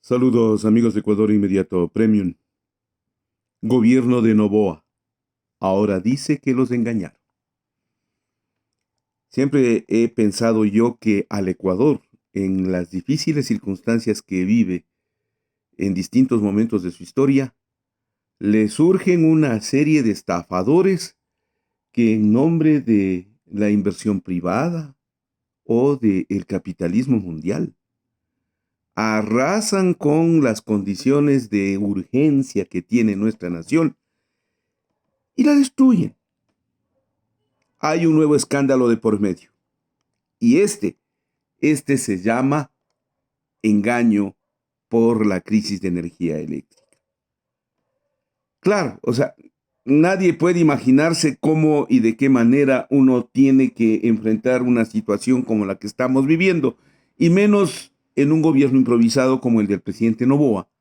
Saludos amigos de Ecuador Inmediato Premium. Gobierno de Noboa. Ahora dice que los engañaron. Siempre he pensado yo que al Ecuador, en las difíciles circunstancias que vive en distintos momentos de su historia, le surgen una serie de estafadores que en nombre de la inversión privada o del capitalismo mundial arrasan con las condiciones de urgencia que tiene nuestra nación y la destruyen. Hay un nuevo escándalo de por medio. Y este se llama engaño por la crisis de energía eléctrica. Claro, o sea, nadie puede imaginarse cómo y de qué manera uno tiene que enfrentar una situación como la que estamos viviendo, y menos en un gobierno improvisado como el del presidente Noboa.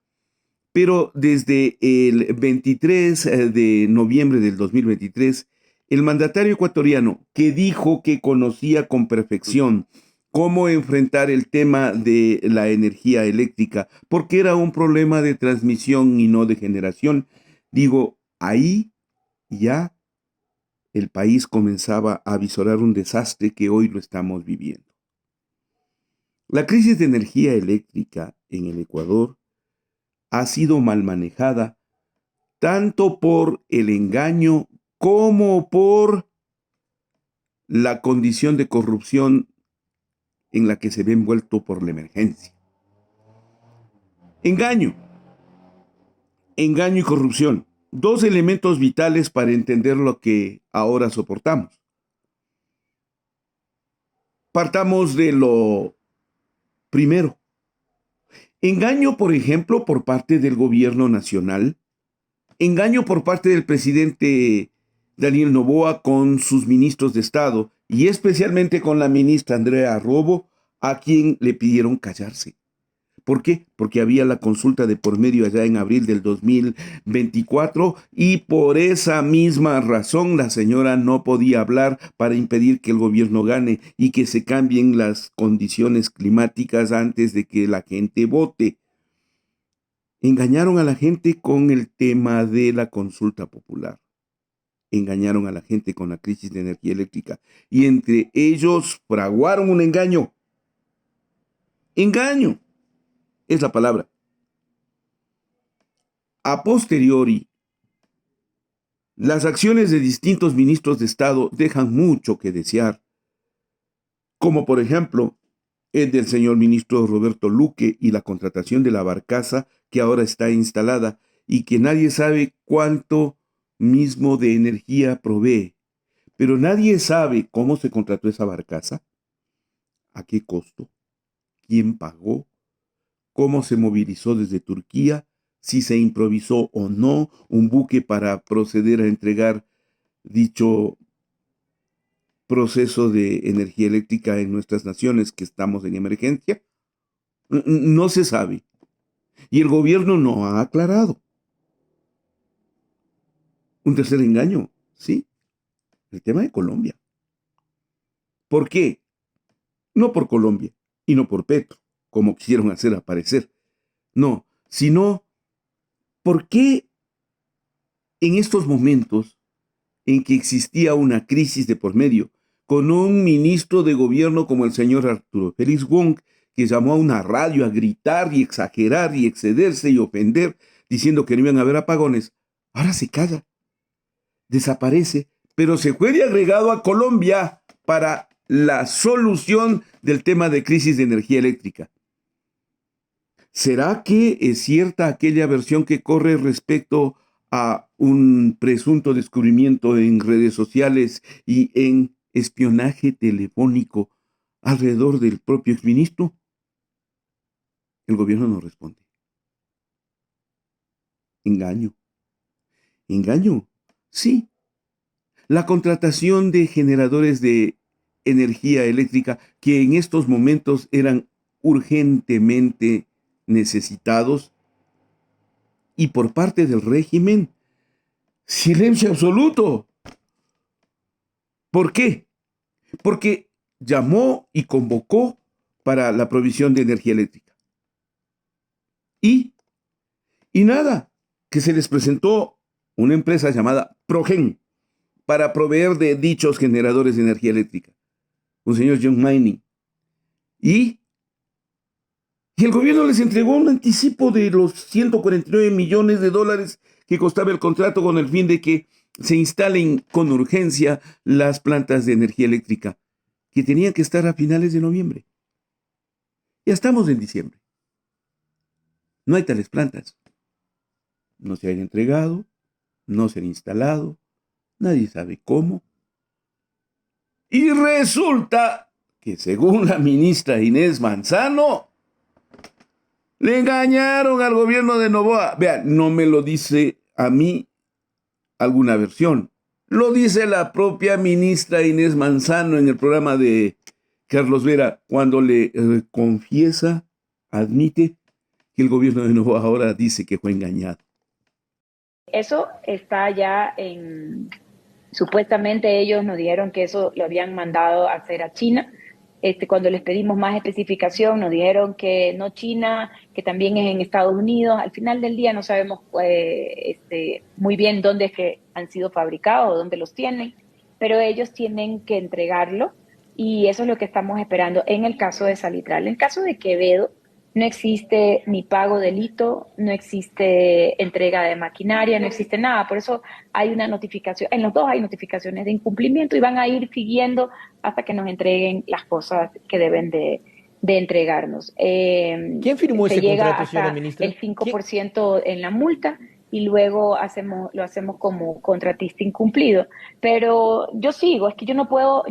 Pero desde el 23 de noviembre del 2023, el mandatario ecuatoriano, que dijo que conocía con perfección cómo enfrentar el tema de la energía eléctrica, porque era un problema de transmisión y no de generación, digo, ahí ya el país comenzaba a visorar un desastre que hoy lo estamos viviendo. La crisis de energía eléctrica en el Ecuador ha sido mal manejada tanto por el engaño como por la condición de corrupción en la que se ve envuelto por la emergencia. Engaño, engaño y corrupción, dos elementos vitales para entender lo que ahora soportamos. Partamos de lo primero. Engaño, por ejemplo, por parte del gobierno nacional, engaño por parte del presidente Daniel Noboa con sus ministros de Estado y especialmente con la ministra Andrea Robo, a quien le pidieron callarse. ¿Por qué? Porque había la consulta de por medio allá en abril del 2024 y por esa misma razón la señora no podía hablar para impedir que el gobierno gane y que se cambien las condiciones climáticas antes de que la gente vote. Engañaron a la gente con el tema de la consulta popular. Engañaron a la gente con la crisis de energía eléctrica. Y entre ellos fraguaron un engaño. Engaño es la palabra. A posteriori, las acciones de distintos ministros de Estado dejan mucho que desear. Como por ejemplo, el del señor ministro Roberto Luque y la contratación de la barcaza que ahora está instalada y que nadie sabe cuánto mismo de energía provee. Pero nadie sabe cómo se contrató esa barcaza, a qué costo, quién pagó, cómo se movilizó desde Turquía, si se improvisó o no un buque para proceder a entregar dicho proceso de energía eléctrica en nuestras naciones que estamos en emergencia. No se sabe. Y el gobierno no ha aclarado. Un tercer engaño, ¿sí? El tema de Colombia. ¿Por qué? No por Colombia y no por Petro, como quisieron hacer aparecer. No, sino ¿por qué en estos momentos en que existía una crisis de por medio, con un ministro de gobierno como el señor Arturo Félix Wong, que llamó a una radio a gritar y exagerar y excederse y ofender, diciendo que no iban a haber apagones, ahora se calla, desaparece, pero se fue de agregado a Colombia para la solución del tema de crisis de energía eléctrica? ¿Será que es cierta aquella versión que corre respecto a un presunto descubrimiento en redes sociales y en espionaje telefónico alrededor del propio exministro? El gobierno no responde. Engaño. Engaño. Sí. La contratación de generadores de energía eléctrica que en estos momentos eran urgentemente necesitados y por parte del régimen, silencio absoluto. ¿Por qué? Porque llamó y convocó para la provisión de energía eléctrica. Y, y nada, que se les presentó una empresa llamada Progen para proveer de dichos generadores de energía eléctrica. Un señor John Mining. Y el gobierno les entregó un anticipo de los 149 millones de dólares que costaba el contrato con el fin de que se instalen con urgencia las plantas de energía eléctrica, que tenían que estar a finales de noviembre. Ya estamos en diciembre. No hay tales plantas. No se han entregado, no se han instalado, nadie sabe cómo. Y resulta que según la ministra Inés Manzano, le engañaron al gobierno de Noboa. Vean, no me lo dice a mí alguna versión. Lo dice la propia ministra Inés Manzano en el programa de Carlos Vera, cuando le confiesa, admite que el gobierno de Noboa ahora dice que fue engañado. Eso está ya en... Supuestamente ellos nos dijeron que eso lo habían mandado a hacer a China. Cuando les pedimos más especificación, nos dijeron que no China, que también es en Estados Unidos. Al final del día no sabemos muy bien dónde es que han sido fabricados o dónde los tienen, pero ellos tienen que entregarlo y eso es lo que estamos esperando en el caso de Salitral. En el caso de Quevedo, no existe ni pago delito, no existe entrega de maquinaria, no existe nada. Por eso hay una notificación, en los dos hay notificaciones de incumplimiento y van a ir siguiendo hasta que nos entreguen las cosas que deben de entregarnos. ¿Quién firmó ese contrato, señora ministra? El 5% en la multa y luego lo hacemos como contratista incumplido. Pero yo sigo, es que yo no puedo,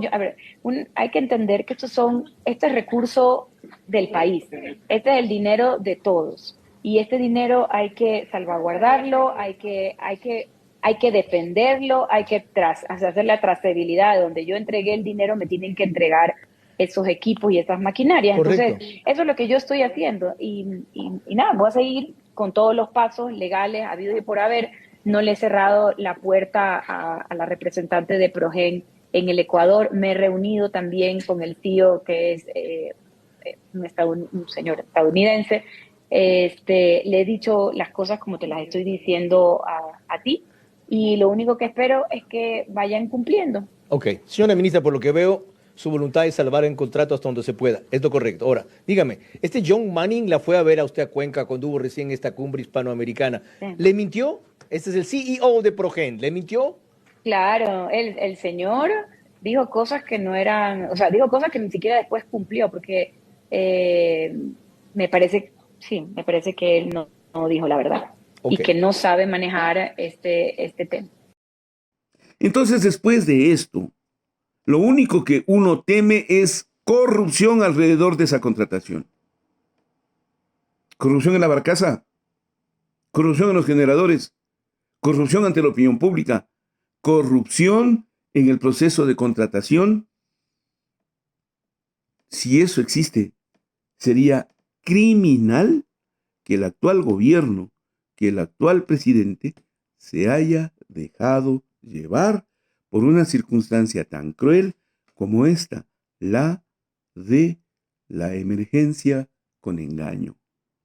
hay que entender que este es recurso del país, este es el dinero de todos y este dinero hay que salvaguardarlo, hay que defenderlo, hay que hacer la trazabilidad. De donde yo entregué el dinero me tienen que entregar esos equipos y esas maquinarias. Correcto. Entonces, eso es lo que yo estoy haciendo y nada, voy a seguir con todos los pasos legales habidos y por haber. No le he cerrado la puerta a la representante de Progen en el Ecuador. Me he reunido también con el tío que es un señor estadounidense. Le he dicho las cosas como te las estoy diciendo a ti y lo único que espero es que vayan cumpliendo. Ok, señora ministra, por lo que veo, su voluntad es salvar el contrato hasta donde se pueda. Es lo correcto. Ahora, dígame, John Manning la fue a ver a usted a Cuenca cuando hubo recién esta cumbre hispanoamericana. Sí. ¿Le mintió? Este es el CEO de Progen. ¿Le mintió? Claro, el señor dijo cosas que no eran, o sea, dijo cosas que ni siquiera después cumplió, porque me parece que él no dijo la verdad. Okay. Y que no sabe manejar este tema. Entonces, después de esto, lo único que uno teme es corrupción alrededor de esa contratación. Corrupción en la barcaza, corrupción en los generadores, corrupción ante la opinión pública, corrupción en el proceso de contratación. Si eso existe, sería criminal que el actual gobierno, que el actual presidente se haya dejado llevar por una circunstancia tan cruel como esta, la de la emergencia con engaño,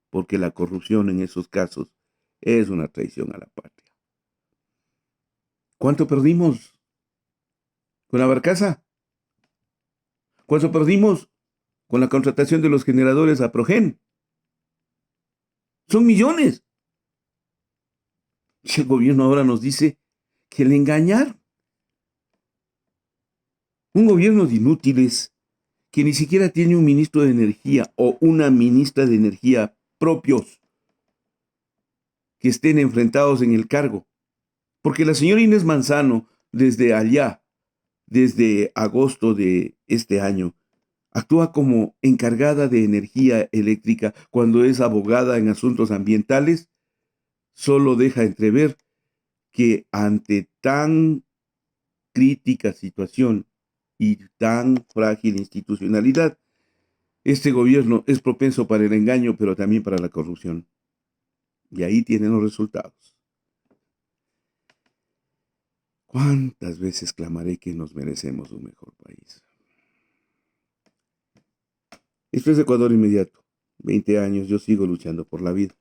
porque la corrupción en esos casos es una traición a la patria. ¿Cuánto perdimos con la barcaza? ¿Cuánto perdimos con la contratación de los generadores a Progen? Son millones. Y el gobierno ahora nos dice que le engañaron. Un gobierno de inútiles que ni siquiera tiene un ministro de energía o una ministra de energía propios que estén enfrentados en el cargo. Porque la señora Inés Manzano, desde agosto de este año, actúa como encargada de energía eléctrica cuando es abogada en asuntos ambientales. Solo deja entrever que ante tan crítica situación y tan frágil institucionalidad, este gobierno es propenso para el engaño, pero también para la corrupción. Y ahí tienen los resultados. ¿Cuántas veces clamaré que nos merecemos un mejor país? Esto es Ecuador Inmediato. 20 años, yo sigo luchando por la vida.